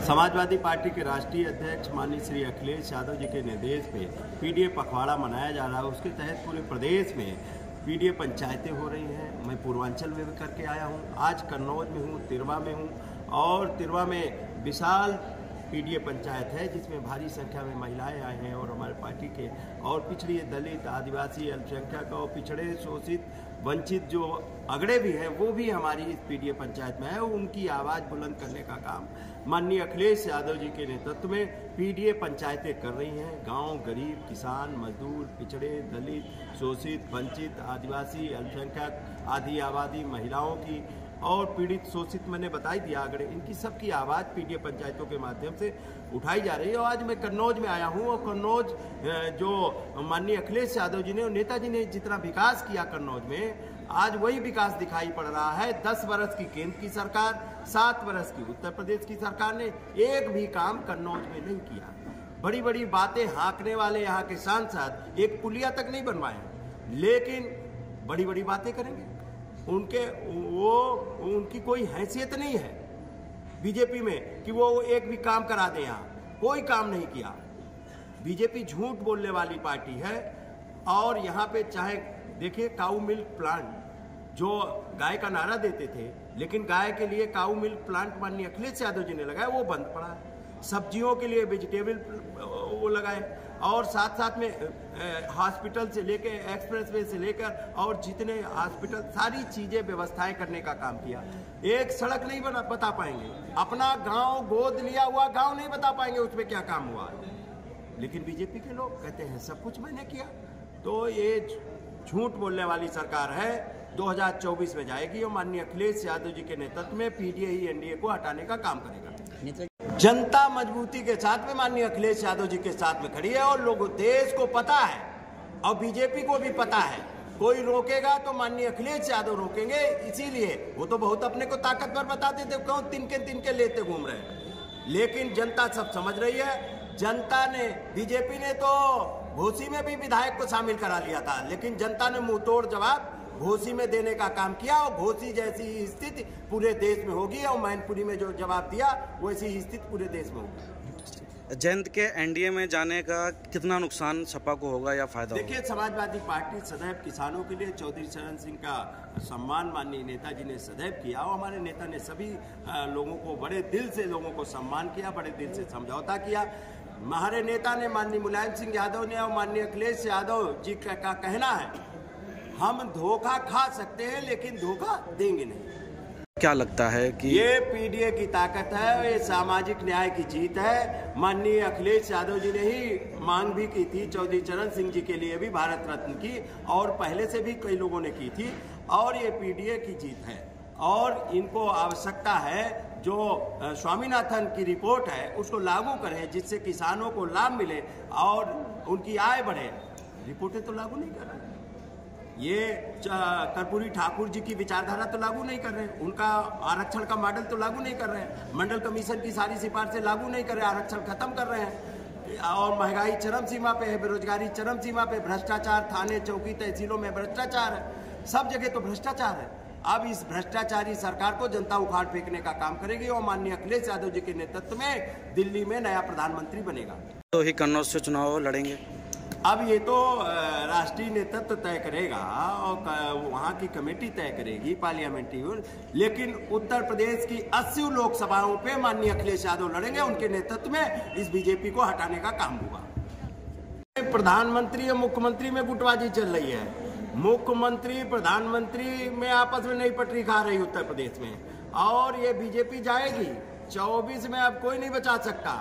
Samajwadi party के राष्ट्रीय अध्यक्ष माननीय श्री अखिलेश यादव जी के निर्देश पे पीडीए पखवाड़ा मनाया जा रहा है। उसके तहत पूरे प्रदेश में पीडीए पंचायतें हो रही हैं। मैं पूर्वांचल में भी करके आया हूं, आज कन्नौज में हूं, तिरवा में हूं और तिरवा में विशाल पीडीए पंचायत है जिसमें भारी संख्या में महिलाएं आए हैं और हमारे पार्टी के और पिछड़ी दलित आदिवासी अल्पसंख्यक और पिछड़े शोषित वंचित जो अगड़े भी हैं वो भी हमारी इस पीडीए पंचायत में है। उनकी आवाज़ बुलंद करने का काम माननीय अखिलेश यादव जी के नेतृत्व में पीडीए पंचायतें कर रही हैं। गांव गरीब किसान मजदूर पिछड़े दलित शोषित वंचित आदिवासी अल्पसंख्यक आदि आबादी महिलाओं की और पीड़ित शोषित मैंने बता ही दिया अगड़े, इनकी सबकी आवाज़ पीडीए पंचायतों के माध्यम से उठाई जा रही है। और आज मैं कन्नौज में आया हूँ और कन्नौज जो माननीय अखिलेश यादव जी ने और नेताजी ने जितना विकास किया कन्नौज में, आज वही विकास दिखाई पड़ रहा है। 10 वर्ष की केंद्र की सरकार, 7 वर्ष की उत्तर प्रदेश की सरकार ने एक भी काम कन्नौज में नहीं किया। बड़ी बड़ी बातें हाँकने वाले यहाँ के सांसद एक पुलिया तक नहीं बनवाए, लेकिन बड़ी बड़ी बातें करेंगे। उनकी कोई हैसियत नहीं है बीजेपी में कि वो एक भी काम करा दे। यहाँ कोई काम नहीं किया। बीजेपी झूठ बोलने वाली पार्टी है। और यहाँ पे चाहे देखिए काऊ मिल्क प्लांट जो गाय का नारा देते थे, लेकिन गाय के लिए काऊ मिल्क प्लांट माननीय अखिलेश यादव जी ने लगाया, वो बंद पड़ा है। सब्जियों के लिए वेजिटेबल वो लगाए और साथ साथ में हॉस्पिटल से लेकर एक्सप्रेसवे से लेकर और जितने हॉस्पिटल सारी चीज़ें व्यवस्थाएं करने का काम किया। एक सड़क नहीं बता पाएंगे, अपना गांव गोद लिया हुआ गांव नहीं बता पाएंगे उसमें क्या काम हुआ। लेकिन बीजेपी के लोग कहते हैं सब कुछ मैंने किया। तो ये झूठ बोलने वाली सरकार है। 2024 में जाएगी और माननीय अखिलेश यादव जी के नेतृत्व में पीडीए ही एनडीए को हटाने का काम करेगा। जनता मजबूती के साथ में माननीय अखिलेश यादव जी के साथ में खड़ी है और लोगों देश को पता है और बीजेपी को भी पता है कोई रोकेगा तो माननीय अखिलेश यादव रोकेंगे। इसीलिए वो तो बहुत अपने को ताकतवर बताते थे, कौन तिनके लेते घूम रहे हैं, लेकिन जनता सब समझ रही है। जनता ने बीजेपी ने तो घोसी में भी विधायक को शामिल करा लिया था, लेकिन जनता ने मुंह तोड़ जवाब घोसी में देने का काम किया और घोसी जैसी स्थिति पूरे देश में होगी और मैनपुरी में जो जवाब दिया वैसी स्थिति पूरे देश में होगी। जयंत के एनडीए में जाने का कितना नुकसान सपा को होगा या फायदा? देखिए, समाजवादी पार्टी सदैव किसानों के लिए चौधरी चरण सिंह का सम्मान माननीय नेताजी ने सदैव किया और हमारे नेता ने सभी लोगों को बड़े दिल से लोगों को सम्मान किया, बड़े दिल से समझौता किया। हमारे नेता ने माननीय मुलायम सिंह यादव ने और माननीय अखिलेश यादव जी का कहना है हम धोखा खा सकते हैं लेकिन धोखा देंगे नहीं। क्या लगता है कि ये पीडीए की ताकत है, ये सामाजिक न्याय की जीत है। माननीय अखिलेश यादव जी ने ही मांग भी की थी चौधरी चरण सिंह जी के लिए भी भारत रत्न की, और पहले से भी कई लोगों ने की थी, और ये पीडीए की जीत है। और इनको आवश्यकता है जो स्वामीनाथन की रिपोर्ट है उसको लागू करें जिससे किसानों को लाभ मिले और उनकी आय बढ़े। रिपोर्टें तो लागू नहीं कर रहे, ये कर्पूरी ठाकुर जी की विचारधारा तो लागू नहीं कर रहे, उनका आरक्षण का मॉडल तो लागू नहीं कर रहे हैं, मंडल कमीशन की सारी सिफारिशें लागू नहीं कर रहे, आरक्षण खत्म कर रहे हैं। और महंगाई चरम सीमा पे है, बेरोजगारी चरम सीमा पे, भ्रष्टाचार थाने चौकी तहसीलों में भ्रष्टाचार है, सब जगह तो भ्रष्टाचार है। अब इस भ्रष्टाचारी सरकार को जनता उखाड़ फेंकने का काम करेगी और माननीय अखिलेश यादव जी के नेतृत्व में दिल्ली में नया प्रधानमंत्री बनेगा। तो ही कन्नौज से चुनाव लड़ेंगे? अब ये तो राष्ट्रीय नेतृत्व तय करेगा और वहाँ की कमेटी तय करेगी पार्लियामेंट्री, लेकिन उत्तर प्रदेश की 80 लोकसभाओं पे माननीय अखिलेश यादव लड़ेंगे। उनके नेतृत्व में इस बीजेपी को हटाने का काम होगा। प्रधानमंत्री और मुख्यमंत्री में गुटबाजी चल रही है। मुख्यमंत्री प्रधानमंत्री में आपस में नई पटरी खा रही उत्तर प्रदेश में, और ये बीजेपी जाएगी 24 में। अब कोई नहीं बचा सकता।